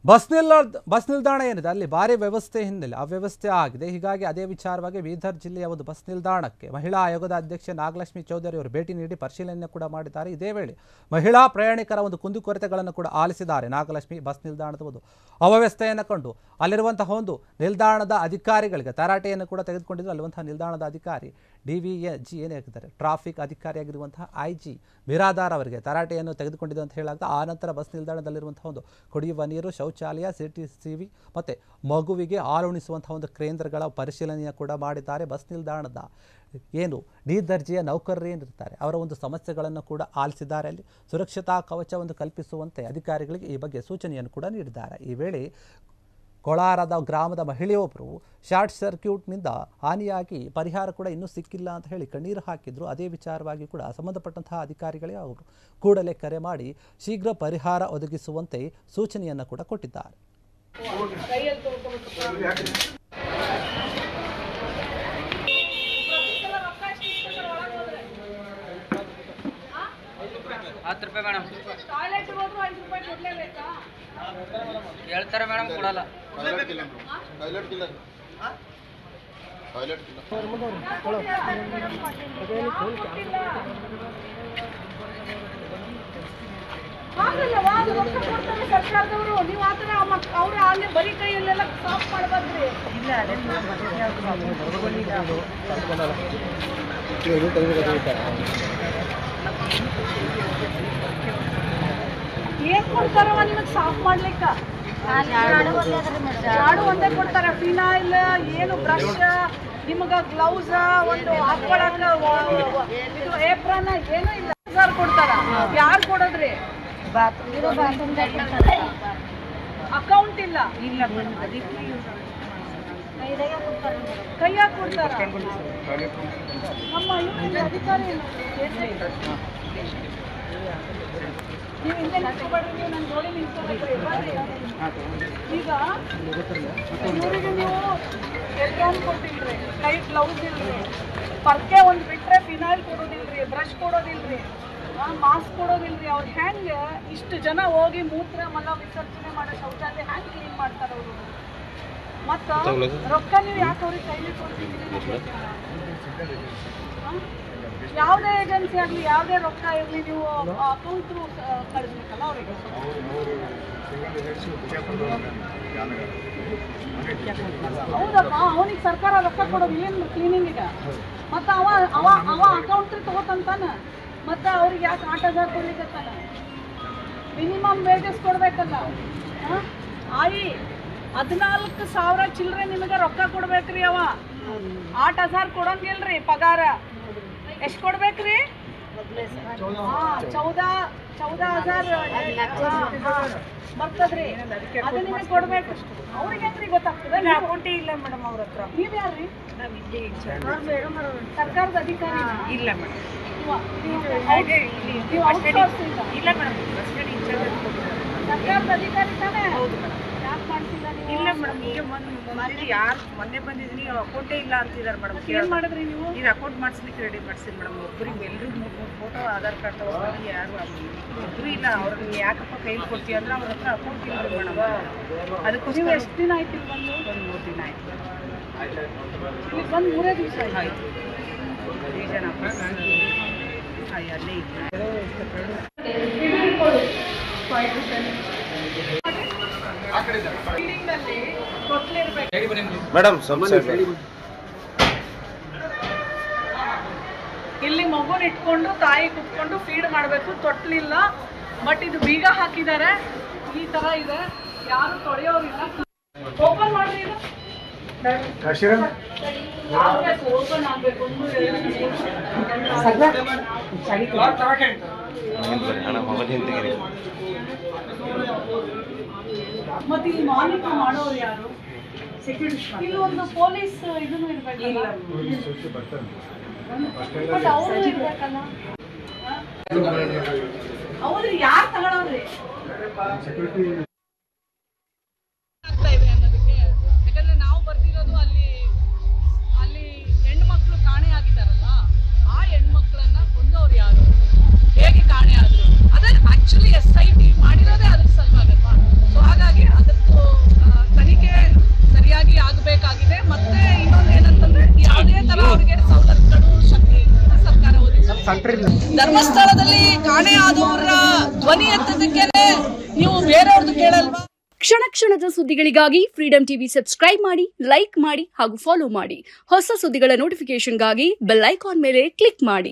Bus ನಿಲ್ದಾಣ ಏನಿದೆ ಅಲ್ಲಿ ಭಾರಿ ವ್ಯವಸ್ಥೆ ಹಿನ್ನೆಲೆ ಅವ್ಯವಸ್ಥೆ ಆಗಿದೆ. ಹೀಗಾಗಿ ಅದೇ ವಿಚಾರವಾಗಿ ಬೀದರ್ ಜಿಲ್ಲೆಯ ಒಂದು ಬಸ್ ನಿಲ್ದಾಣಕ್ಕೆ ಮಹಿಳಾ ಆಯೋಗದ ಅಧ್ಯಕ್ಷೆ ನಾಗಲಕ್ಷ್ಮಿ ಚೌಧರಿ ಅವರು ಭೇಟಿ ನೀಡಿ ಪರಿಶೀಲನೆ ಕೂಡ ಮಾಡಿದ್ದಾರೆ. ಇದೇ ವೇಳೆ ಮಹಿಳಾ ಪ್ರಯಾಣಿಕರ ಒಂದು ಕುಂದುಕೊರತೆಗಳನ್ನು ಕೂಡ ಆಲಿಸಿದ್ದಾರೆ. ನಾಗಲಕ್ಷ್ಮಿ ಬಸ್ ನಿಲ್ದಾಣದ ಒಂದು ಅವ್ಯವಸ್ಥೆಯನ್ನು ಕಂಡು ಅಲ್ಲಿರುವಂತಹ ಒಂದು ನಿಲ್ದಾಣದ ಅಧಿಕಾರಿಗಳಿಗೆ ತರಾಟೆಯನ್ನು ಕೂಡ ತೆಗೆದುಕೊಂಡಿದ್ರು. ಅಲ್ಲಿರುವಂತಹ ನಿಲ್ದಾಣದ ಅಧಿಕಾರಿ DVG ಏನಾಗಿದ್ದಾರೆ ಟ್ರಾಫಿಕ್ ಅಧಿಕಾರಿಯಾಗಿರುವಂತಹ IG ಬಿರಾದಾರ್ ಅವರಿಗೆ ತರಾಟೆಯನ್ನು ತೆಗೆದುಕೊಂಡಿದ್ದು ಅಂತ ಹೇಳಲಾಗ್ತದೆ. ಆ ನಂತರ ಬಸ್ ನಿಲ್ದಾಣದಲ್ಲಿರುವಂತಹ ಒಂದು ಕುಡಿಯುವ ನೀರು, ಶೌಚಾಲಯ, CCTV ಮತ್ತು ಮಗುವಿಗೆ ಹಾಲುಣಿಸುವಂತಹ ಒಂದು ಕೇಂದ್ರಗಳ ಪರಿಶೀಲನೆಯನ್ನು ಕೂಡ ಮಾಡಿದ್ದಾರೆ. ಬಸ್ ನಿಲ್ದಾಣದ ಏನು ಡಿ ದರ್ಜೆಯ ನೌಕರರು ಏನಿರ್ತಾರೆ ಅವರ ಒಂದು ಸಮಸ್ಯೆಗಳನ್ನು ಕೂಡ ಆಲಿಸಿದ್ದಾರೆ. ಅಲ್ಲಿ ಸುರಕ್ಷತಾ ಕವಚವನ್ನು ಕಲ್ಪಿಸುವಂತೆ ಅಧಿಕಾರಿಗಳಿಗೆ ಈ ಬಗ್ಗೆ ಸೂಚನೆಯನ್ನು ಕೂಡ ನೀಡಿದ್ದಾರೆ. ಈ ವೇಳೆ ಕೋಲಾರದ ಗ್ರಾಮದ ಮಹಿಳೆಯೊಬ್ಬರು ಶಾರ್ಟ್ ಸರ್ಕ್ಯೂಟ್ನಿಂದ ಹಾನಿಯಾಗಿ ಪರಿಹಾರ ಕೂಡ ಇನ್ನೂ ಸಿಕ್ಕಿಲ್ಲ ಅಂತ ಹೇಳಿ ಕಣ್ಣೀರು ಹಾಕಿದ್ರು. ಅದೇ ವಿಚಾರವಾಗಿ ಕೂಡ ಸಂಬಂಧಪಟ್ಟಂತಹ ಅಧಿಕಾರಿಗಳೇ ಅವರು ಕೂಡಲೇ ಕರೆ ಮಾಡಿ ಶೀಘ್ರ ಪರಿಹಾರ ಒದಗಿಸುವಂತೆ ಸೂಚನೆಯನ್ನು ಕೂಡ ಕೊಟ್ಟಿದ್ದಾರೆ. ಹೇಳ್ತಾರೆ ಮೇಡಮ್ ಕೊಡಲ್ಲ. ಸರ್ಕಾರದವರು ನೀವು ಆತರ ಅವ್ರ ಅಲ್ಲಿ ಬರೀ ಕೈಯಲ್ಲೆಲ್ಲ ಸಾಫ್ ಮಾಡಬಾರ್ದ್ರಿ. ಏನ್ ಕೊಡ್ತಾರವ ನಿಮಗ್ ಸಾಫ್ ಮಾಡ್ಲಿಕ್ಕ? ಜಾಡು ಒಂದೇ ಕೊಡ್ತಾರ. ಫಿನಾಯಿಲ್ ಏನು ಬ್ರಷ್, ನಿಮಗ ಗ್ಲೌಸ್, ಒಂದು ಹಾಕೊಳಕ ಇದು ಏಪ್ರನ್ ಏನೂ ಇಲ್ಲ. ಕೊಡ್ತಾರ. ಯಾರು ಕೊಡೋದ್ರಿ? ಅಕೌಂಟ್ ಇಲ್ಲ. ಕೈಯಾಗ ಕೊಡ್ತಾರ. ನಮ್ಮ ಅಧಿಕಾರಿ ನೀವು ಹಿಂದೆ ನಿಂತ್ಕೊಬೇಡ್ರಿ, ನೀವು ನನ್ನ ಜೋಡಿ ನಿಂತ್ಕೊಬೇಕ್ರಿ. ಈಗ ಇವರಿಗೆ ನೀವು ಎಲ್ರೌಂಡ್ ಕೊಟ್ಟಿಲ್ರಿ, ಕೈ ಗ್ಲೌಸ್ ಇಲ್ರಿ, ಪರ್ಕೆ ಒಂದು ಬಿಟ್ರೆ ಫಿನಾಯಿಲ್ ಕೊಡೋದಿಲ್ರಿ, ಬ್ರಷ್ ಕೊಡೋದಿಲ್ರಿ, ಮಾಸ್ಕ್ ಕೊಡೋದಿಲ್ರಿ. ಅವ್ರು ಹೆಂಗೆ ಇಷ್ಟು ಜನ ಹೋಗಿ ಮೂತ್ರ ಮಲ ವಿಸರ್ಜನೆ ಮಾಡೋ ಶೌಚಾಲಯ ಹೆಂಗೆ ಕ್ಲೀನ್ ಮಾಡ್ತಾರೆ ಅವರು? ಮತ್ತು ರೊಕ್ಕ ನೀವು ಯಾಕೆ ಅವ್ರಿಗೆ ಕೈಲಿ ಕೊಡ್ತಿದ್ದೀರಿ? ಯಾವುದೇ ಏಜೆನ್ಸಿ ಆಗಲಿ ಯಾವುದೇ ರೊಕ್ಕ ಇರಲಿ ನೀವು ಅಕೌಂಟ್ ಥ್ರೂ ಕಳಿಸ್ಬೇಕಲ್ಲ ಅವರಿಗೆ. ಹೌದಪ್ಪ, ಅವನಿಗೆ ಸರ್ಕಾರ ರೊಕ್ಕ ಕೊಡೋದು ಏನು ಕ್ಲೀನಿಂಗಿಗೆ? ಮತ್ತು ಅವ ಅಕೌಂಟ್ ತಗೋತಂತಾನ. ಮತ್ತು ಅವ್ರಿಗೆ ಯಾಕೆ 8,000 ಕೊಡ್ಲಿಕ್ಕತ್ತಾನ? ಮಿನಿಮಮ್ ವೇಜಸ್ ಕೊಡ್ಬೇಕಲ್ಲ. 14,000 ಚಿಲ್ಲರೆ ನಿಮಗೆ ರೊಕ್ಕ ಕೊಡ್ಬೇಕ್ರಿ. ಅವ 8,000 ಕೊಡಂಗಿಲ್ರಿ ಪಗಾರ. ಎಷ್ಟು ಕೊಡ್ಬೇಕ್ರಿ? 14,000 ಬರ್ತದ್ರಿ. ಅದು ನಿಮಗೆ ಕೊಡ್ಬೇಕು. ಅವ್ರಿಗೆ ಹೆಂಗ್ರಿ ಗೊತ್ತಾಗ್ತದೆ? ಅಕೌಂಟೇ ಇಲ್ಲ ಮೇಡಮ್ ಅವ್ರ ಹತ್ರ. ನೀವು ಯಾರ್ರಿ? ಸರ್ಕಾರದ ಅಧಿಕಾರಿ ಇಲ್ಲ ಮೇಡಮ್. ಇಲ್ಲ ಮೇಡಮ್, ಸರ್ಕಾರದ ಅಧಿಕಾರಿ ತಾನೇ? ಹೌದು ಮೇಡಮ್. ಯಾಕೆ ಮಾಡ್ತಿಲ್ಲ ನೀವು? ಇಲ್ಲ ಮೇಡಮ್, ಈಗ ಯಾರು ಮೊನ್ನೆ ಬಂದಿದ್ದೀನಿ, ಅಕೌಂಟೇ ಇಲ್ಲ ಅಂತಿದ್ದಾರೆ ಮೇಡಮ್. ಏನು ಮಾಡಿದ್ರಿ ನೀವು? ಈಗ ಅಕೌಂಟ್ ಮಾಡಿಸ್ಲಿಕ್ಕೆ ರೆಡಿ ಮಾಡಿಸ್ತೀನಿ ಮೇಡಮ್. ಒಬ್ಬರಿಗೆ ಎಲ್ರಿಗೂ 3 ಫೋಟೋ, ಆಧಾರ್ ಕಾರ್ಡ್ ತಗೊಂಡು ಯಾರು ಒಬ್ಬರು ಇಲ್ಲ. ಅವ್ರಿಗೆ ಯಾಕಪ್ಪ ಕೈಲಿ ಕೊಡ್ತೀವಿ ಅಂದ್ರೆ ಅವ್ರ ಹತ್ರ ಅಕೌಂಟ್ ಇಲ್ಲ ಮೇಡಮ್. ಅದಕ್ಕೋಸ್ಕರ ನೀವು ಎಷ್ಟು ದಿನ ಆಯ್ತು ಇಲ್ಲಿ ಬಂದು? ಒಂದು 3 ದಿನ ಆಯ್ತು. ಇಲ್ಲಿ ಬಂದು 3 ದಿವಸ ಆಯ್ತು. ರೀಜನ್ ಆಫೀಸ್ ಅಲ್ಲೇ ಇತ್ತು. ಮೇಡಮ್ ಇಲ್ಲಿ ಮಗುನ ಇಟ್ಕೊಂಡು ತಾಯಿ ಕುತ್ಕೊಂಡು ಫೀಡ್ ಮಾಡಬೇಕು. ತೊಟ್ಲಿಲ್ಲ, ಬಟ್ ಇದು ಬೀಗ ಹಾಕಿದ್ದಾರೆ. ಈ ತರ ಇದೆ, ಯಾರು ತೊಳೆಯೋರಿಲ್ಲ. ಓಪನ್ ಮಾಡ್ರಿ. ಇದು ಓಪನ್ ಆಗ್ಬೇಕು. ಮತ್ತೆ ಇಲ್ಲಿ ಮಾನಿಟರ್ ಮಾಡೋರು ಯಾರು? ಇಲ್ಲಿ ಒಂದು ಪೊಲೀಸ್ ಇದನ್ನು ಇರ್ಬೇಕಲ್ಲ. ಬಟ್ ಅವರು ಇರ್ಬೇಕಲ್ಲ. ಅವ್ರು ಯಾರು ತಗೊಳವ್ರಿ? ಆಗ್ತಾ ಇದೆ ಅನ್ನೋದಕ್ಕೆ. ಯಾಕಂದ್ರೆ ನಾವು ಬರ್ದಿರೋದು ಅಲ್ಲಿ ಹೆಣ್ಮಕ್ಳು ಕಾಣೆ ಆಗಿದ್ದಾರಲ್ಲ, ಆ ಹೆಣ್ಮಕ್ಳನ್ನ ಕೊಂದವ್ರು ಯಾರು, ಹೇಗೆ ಕಾಣೆ ಆದ್ರು, ಅದನ್ನ ಆಕ್ಚುಲಿ SIT ಮಾಡಿರೋದೇ ಅದಕ್ಕೆ ಸಲುವಾಗಲ್ವಾ? ಸೊ ಹಾಗಾಗಿ ಅದಕ್ಕೆ ಧರ್ಮಸ್ಥಳದಲ್ಲಿ ಕಾಣೆ ಆದವರ ಧ್ವನಿ ಎತ್ತದಕ್ಕೆ ನೀವು ಬೇರೆಯವ್ರದ್ದು ಕೇಳಲ್ವಾ? ಕ್ಷಣ ಕ್ಷಣದ ಸುದ್ದಿಗಳಿಗಾಗಿ ಫ್ರೀಡಂ ಟಿವಿ ಸಬ್ಸ್ಕ್ರೈಬ್ ಮಾಡಿ, ಲೈಕ್ ಮಾಡಿ ಹಾಗೂ ಫಾಲೋ ಮಾಡಿ. ಹೊಸ ಸುದ್ದಿಗಳ ನೋಟಿಫಿಕೇಶನ್ಗಾಗಿ ಬೆಲ್ ಐಕಾನ್ ಮೇಲೆ ಕ್ಲಿಕ್ ಮಾಡಿ.